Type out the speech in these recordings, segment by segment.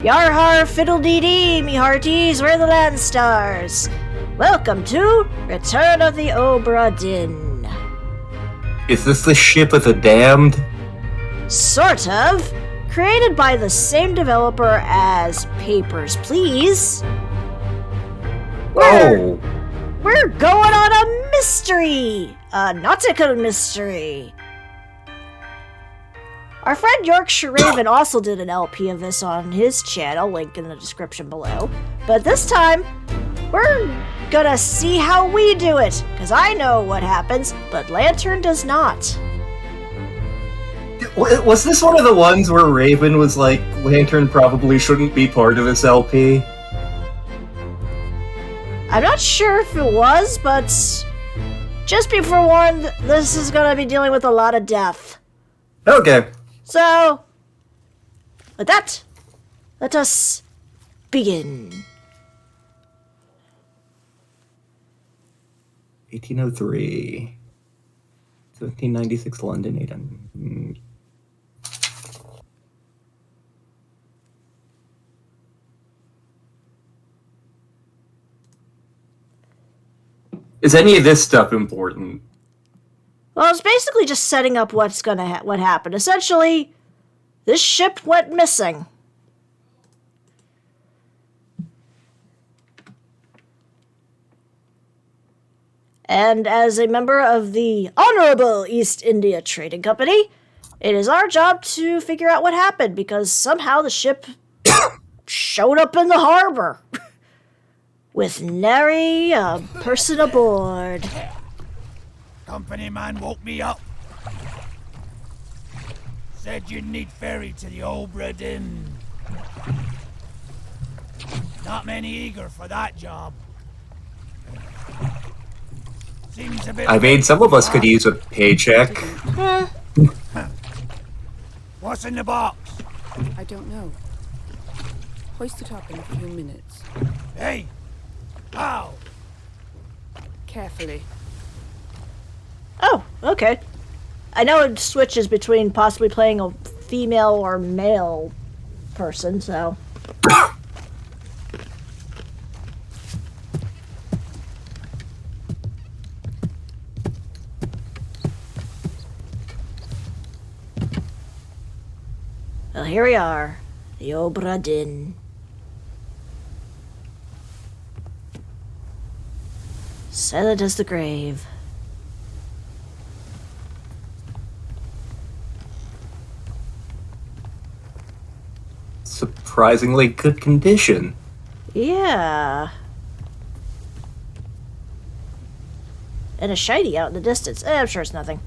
Yar har fiddle dee dee, me hearties, we're the land stars. Welcome to Return of the Obra Dinn. Is this the ship of the damned? Sort of. Created by the same developer as Papers, Please. We're going on a mystery! A nautical mystery. Our friend Yorkshire Raven also did an LP of this on his channel, link in the description below. But this time, we're gonna see how we do it, because I know what happens, but Lantern does not. Was this one of the ones where Raven was like, Lantern probably shouldn't be part of this LP? I'm not sure if it was, but just be forewarned, this is gonna be dealing with a lot of death. Okay. So, with that, let us begin. 1803. 1796 London, Aiden. Is any of this stuff important? Well, it's basically just setting up what's gonna what happened. Essentially, this ship went missing. And as a member of the Honorable East India Trading Company, it is our job to figure out what happened, because somehow the ship showed up in the harbor with nary a person aboard. Company man woke me up. Said you'd need ferry to the Obra Dinn. Not many eager for that job. Seems a bit. I mean, some of us could use a paycheck. What's in the box? I don't know. Hoist it up in a few minutes. Hey! How? Carefully. Oh, okay. I know it switches between possibly playing a female or male person, so... Well, here we are. The Obra Dinn. Silent as the grave. Surprisingly good condition. Yeah. And a shiny out in the distance. I'm sure it's nothing.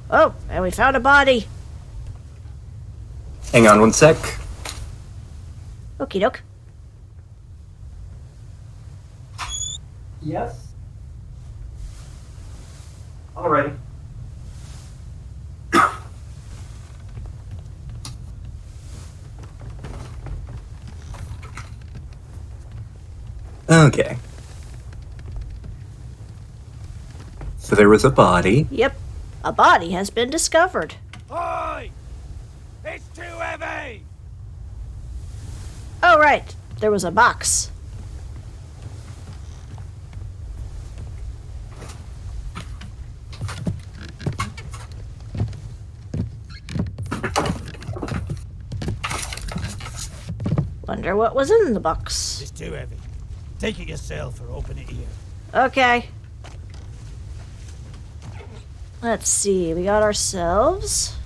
Oh, and we found a body. Hang on one sec. Okie doke. Yes. Alrighty. Okay. So there was a body. Yep. A body has been discovered. Oi! It's too heavy! Oh, right. There was a box. Wonder what was in the box. It's too heavy. Take it yourself or open it here. Okay. Let's see. We got ourselves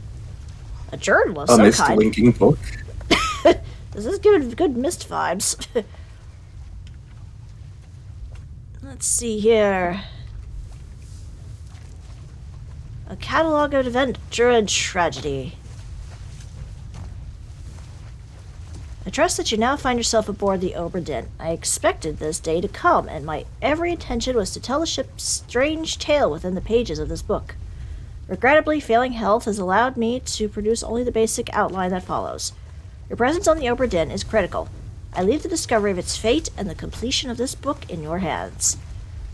a journal of A some mist kind. linking book. This is good mist vibes. Let's see here. A catalog of adventure and tragedy. I trust that you now find yourself aboard the Obra Dinn. I expected this day to come, and my every intention was to tell the ship's strange tale within the pages of this book. Regrettably, failing health has allowed me to produce only the basic outline that follows. Your presence on the Obra Dinn is critical. I leave the discovery of its fate and the completion of this book in your hands.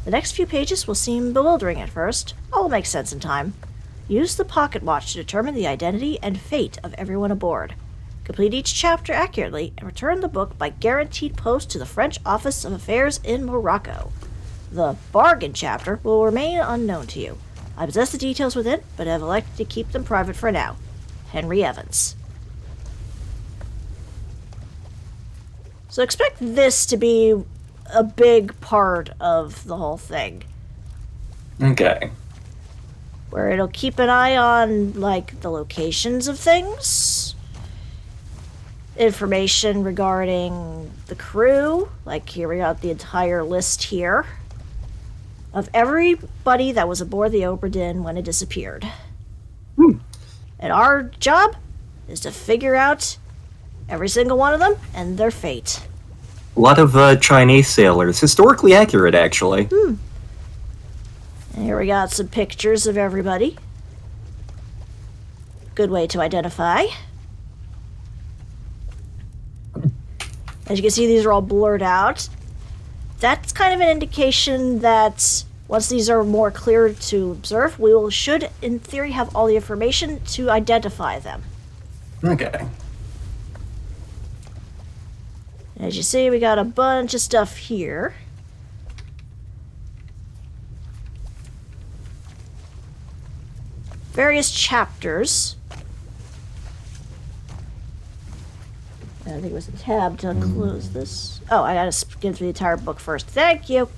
The next few pages will seem bewildering at first. All will make sense in time. Use the pocket watch to determine the identity and fate of everyone aboard. Complete each chapter accurately and return the book by guaranteed post to the French Office of Affairs in Morocco. The bargain chapter will remain unknown to you. I possess the details within, but have elected to keep them private for now. Henry Evans. So expect this to be a big part of the whole thing. Okay. Where it'll keep an eye on, like, the locations of things. Information regarding the crew. Like, here we got the entire list here. Of everybody that was aboard the Obra Dinn when it disappeared. And our job is to figure out every single one of them and their fate. A lot of Chinese sailors. Historically accurate, actually. And here we got some pictures of everybody. Good way to identify. As you can see, these are all blurred out. That's kind of an indication that once these are more clear to observe, should, in theory, have all the information to identify them. Okay. As you see, we got a bunch of stuff here. Various chapters. I think it was a tab to close this. Oh, I gotta skim through the entire book first. Thank you.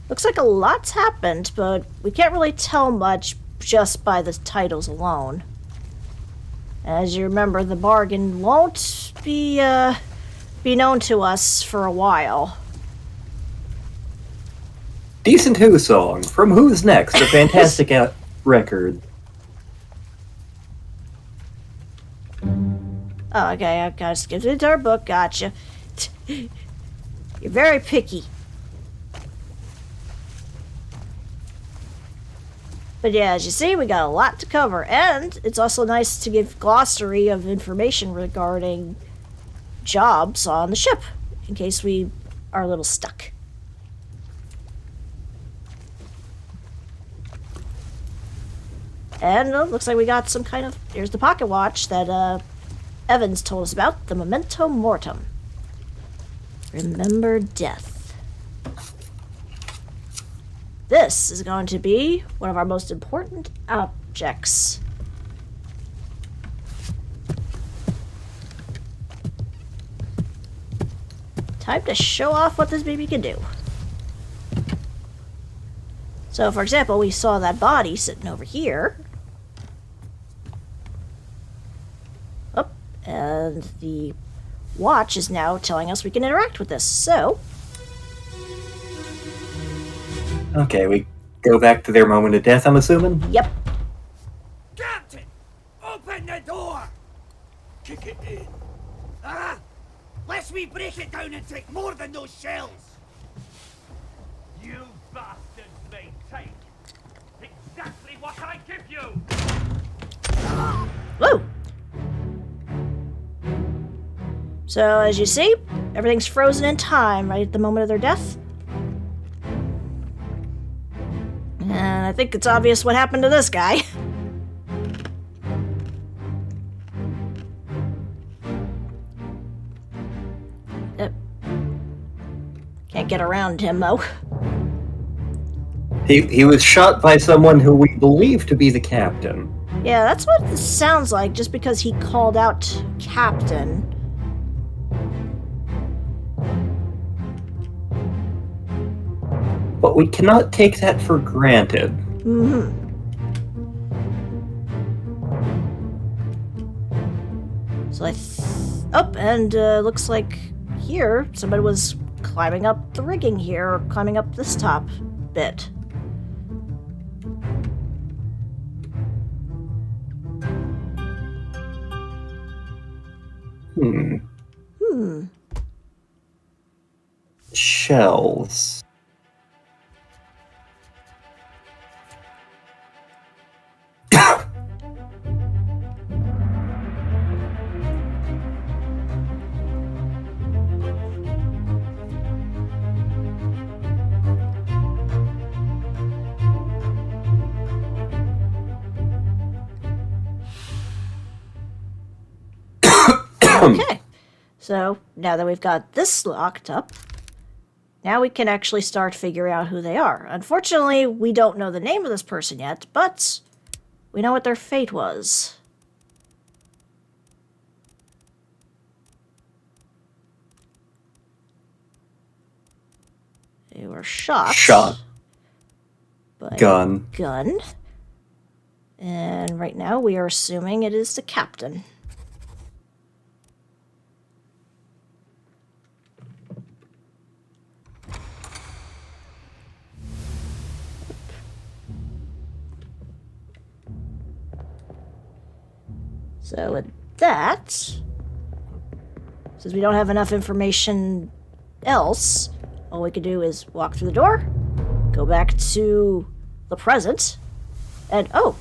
Looks like a lot's happened, but we can't really tell much just by the titles alone. As you remember, the bargain won't be known to us for a while. Decent Who song from Who's Next, a fantastic record. Oh, okay, I gotta skip through the entire book, gotcha. You're very picky. But yeah, as you see, we got a lot to cover, and it's also nice to give glossary of information regarding jobs on the ship, in case we are a little stuck. And looks like we got some kind of... Here's the pocket watch that Evans told us about, the Memento Mortem. Remember death. This is going to be one of our most important objects. Time to show off what this baby can do. So, for example, we saw that body sitting over here. Oh, and the watch is now telling us we can interact with this. So, Okay, we go back to their moment of death, I'm assuming? yep. Captain! Open the door! Kick it in. Ah! Lest we break it down and take more than those shells! You bastards may take exactly what I give you! Woo! So, as you see, everything's frozen in time right at the moment of their death. And I think it's obvious what happened to this guy. Can't get around him, though. He was shot by someone who we believe to be the captain. Yeah, that's what this sounds like, just because he called out Captain. But we cannot take that for granted. Mm-hmm. So and looks like here somebody was climbing up the rigging here, or climbing up this top bit. shells. Okay. So now that we've got this locked up, now we can actually start figuring out who they are. Unfortunately, we don't know the name of this person yet, but we know what their fate was. They were shot. By Gun. gun. And right now we are assuming it is the captain. So with that, since we don't have enough information else, all we can do is walk through the door, go back to the present, and oh,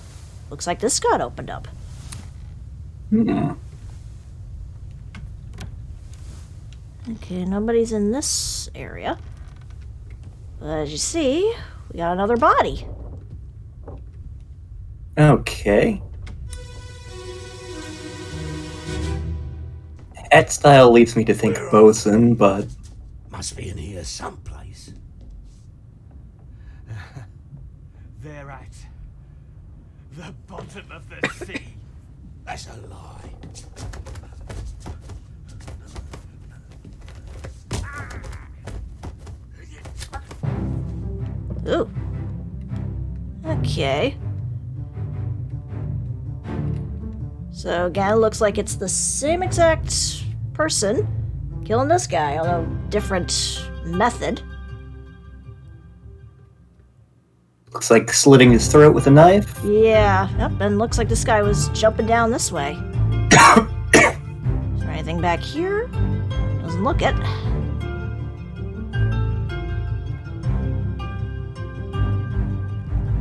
looks like this got opened up. Okay, nobody's in this area. But as you see, we got another body. Okay. That style leads me to think bosun, but Must be in here someplace. They're at the bottom of the sea. That's a lie. Ooh. Okay. So again, looks like it's the same exact person killing this guy, although different method. looks like slitting his throat with a knife. Yeah, yep, and looks like this guy was jumping down this way. Is there anything back here? Doesn't look it.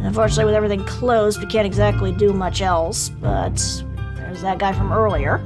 Unfortunately, with everything closed, we can't exactly do much else, but there's that guy from earlier.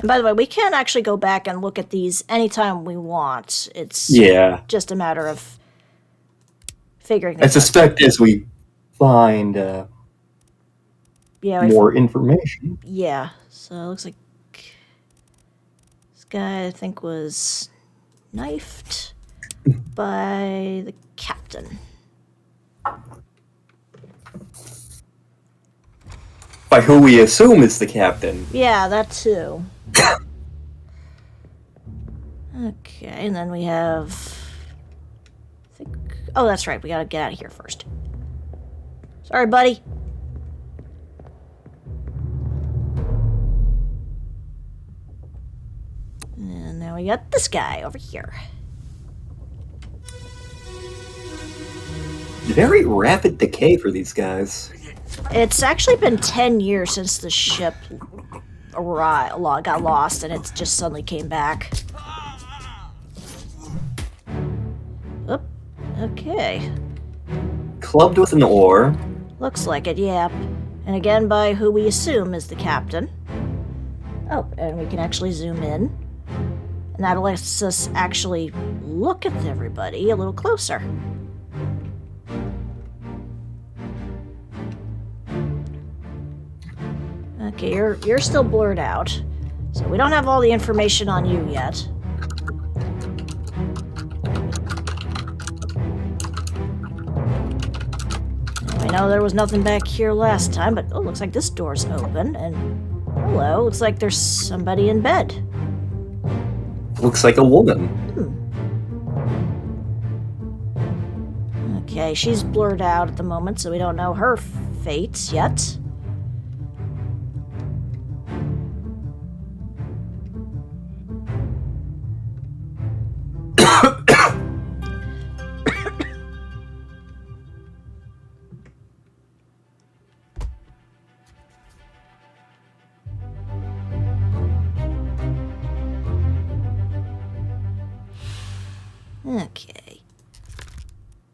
And by the way, we can actually go back and look at these anytime we want. It's just a matter of figuring I things out. suspect as we find Yeah, more information. yeah. So it looks like this guy, I think, was knifed by the captain. By who we assume is the captain. Yeah, that too. Okay, and then we have... Oh, that's right. We gotta get out of here first. Sorry, buddy. And now we got this guy over here. Very rapid decay for these guys. It's actually been 10 years since the ship got lost, and it just suddenly came back. Oop. Okay. Clubbed with an oar. Looks like it, yeah. And again, by who we assume is the captain. Oh, and we can actually zoom in. And that lets us actually look at everybody a little closer. Okay, you're still blurred out. So we don't have all the information on you yet. We know there was nothing back here last time, but oh, looks like this door's open, and hello, looks like there's somebody in bed. Looks like a woman. Okay, she's blurred out at the moment, so we don't know her fate yet. Okay.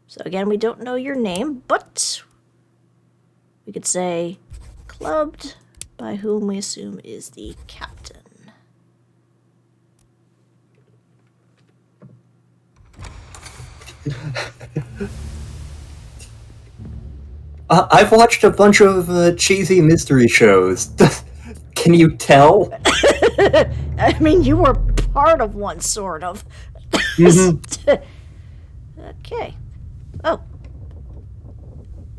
So again, we don't know your name, but we could say clubbed by whom we assume is the captain. I've watched a bunch of cheesy mystery shows. Can you tell? I mean, you were part of one, sort of. Okay. Oh.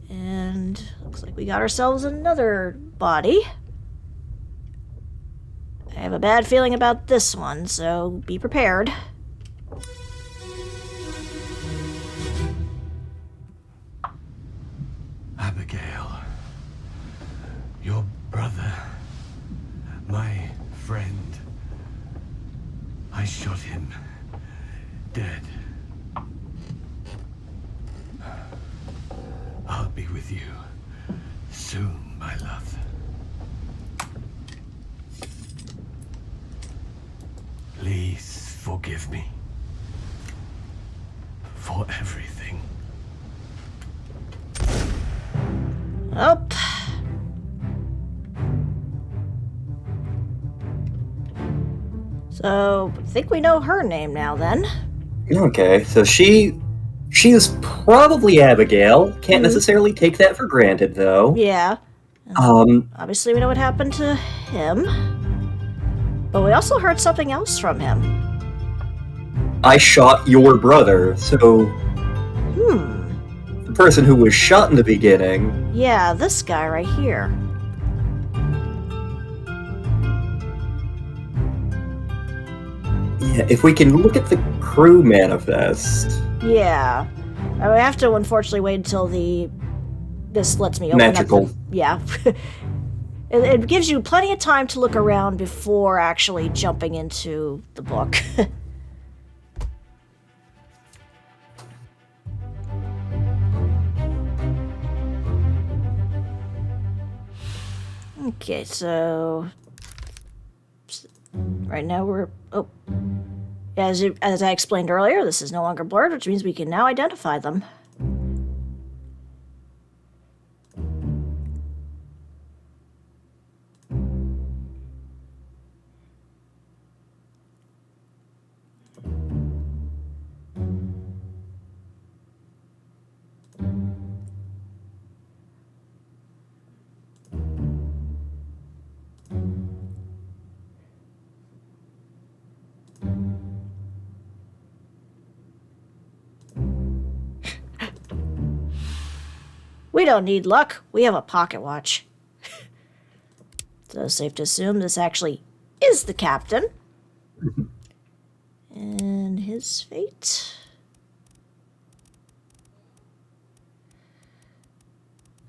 And looks like we got ourselves another body. I have a bad feeling about this one, so be prepared. Abigail, your brother, my friend. I shot him dead. I'll be with you soon, my love. Please forgive me for everything. Oh. So, I think we know her name now, then. Okay, so she is probably Abigail. Can't necessarily take that for granted, though. Yeah. Obviously, we know what happened to him. But we also heard something else from him. I shot your brother, so the person who was shot in the beginning. Yeah, this guy right here. Yeah, if we can look at the crew manifest. Yeah. I would have to, unfortunately, wait until this lets me open Magical. up the... Yeah. It gives you plenty of time to look around before actually jumping into the book. Okay, so right now we're as I explained earlier, this is no longer blurred, which means we can now identify them. We don't need luck. We have a pocket watch. So it's safe to assume this actually is the captain. And his fate.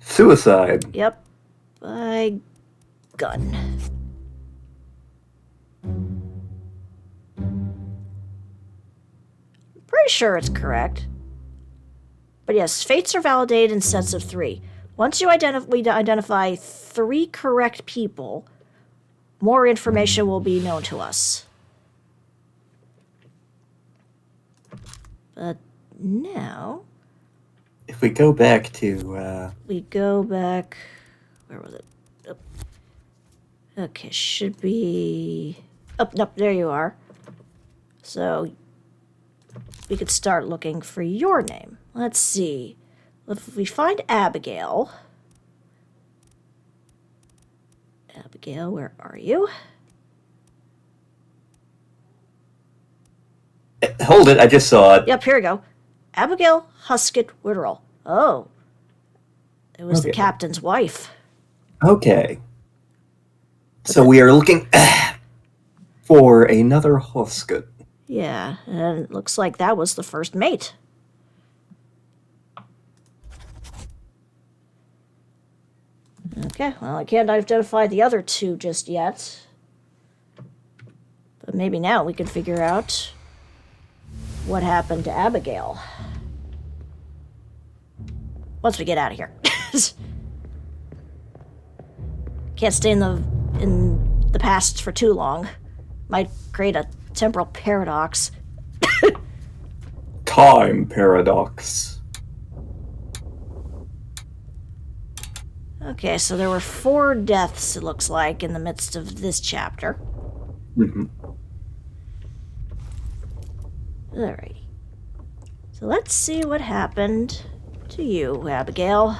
Suicide. Yep. By gun. Pretty sure it's correct. But yes, fates are validated in sets of 3. Once we identify 3 correct people, more information will be known to us. But now... If we go back to... We go back... Where was it? Oh. Okay, should be... Oh, nope, there you are. So, we could start looking for your name. Let's see. If we find Abigail... Abigail, where are you? Hold it, I just saw it. Yep, here we go. Abigail Huskett Witterell. Oh. It was the Okay. captain's wife. Okay. So we are looking for another Huskett. Yeah, and it looks like that was the first mate. Okay, well, I can't identify the other two just yet. But maybe now we can figure out what happened to Abigail. Once we get out of here. Can't stay in the past for too long. Might create a temporal paradox. Time paradox. Okay, so there were 4 deaths, it looks like, in the midst of this chapter. Mm-hmm. Alrighty. So let's see what happened to you, Abigail.